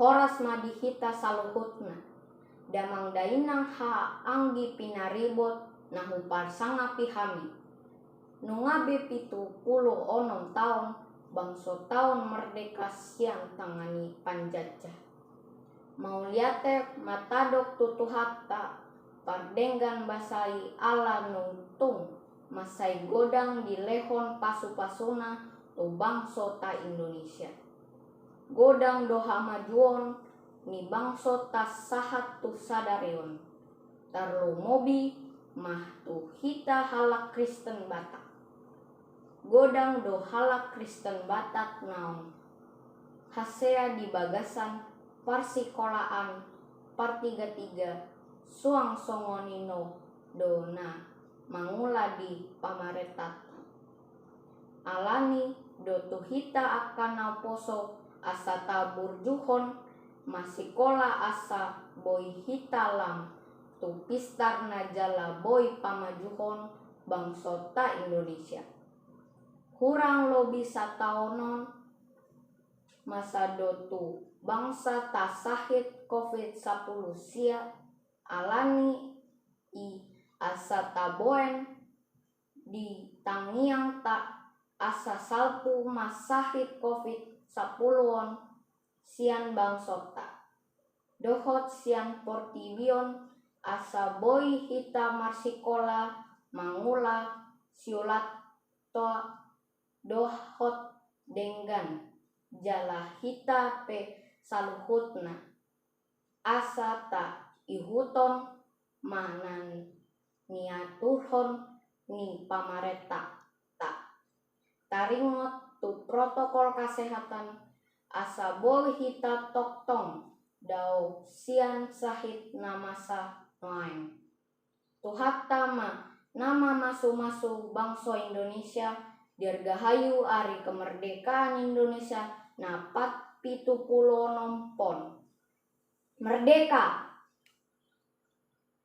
horas madihita saluhutna. Damang dainang ha anggi pinaribot nahu parsanga pihami. Nungabe 76 taun bangso taun merdeka siang tangani panjajah. Mauliate matadok tutuhatta pardenggan basai ala nungtung masai godang di lehon pasu-pasuna tu bangso ta Indonesia. Godang doha majuon ni bangso ta sahat tu sadareon. Tarlo mobi mah tu hita halak Kristen Batak. Godang do halak Kristen Batak naon hasea di bagasan parsikolaan partiga-tiga suang songonino dona mangula di pamaretat. Alani do tuhita akan naposo asa tabur juhon masikola asa boy hitalam tu pistar najala boy pamajuhon bangsota Indonesia. Kurang lebih sataonon masa dotu bangsa tasahit COVID-10 sia alani i asa taboen di tangiang tak asa salpu masahit COVID-10 sian bangsota. Dohot sian portibion asa boy hita marsikola mangula siulat to dohot denggan jala hita pe saluhutna asa ta ihuton manan niaturhon ni pamareta ta taringot tu protokol kesehatan asa boy hita toktong dau sian sahit namasa noain tuhatta ma nama masu-masu bangso Indonesia dirgahayu ari kemerdekaan Indonesia napat 70 pon. Merdeka!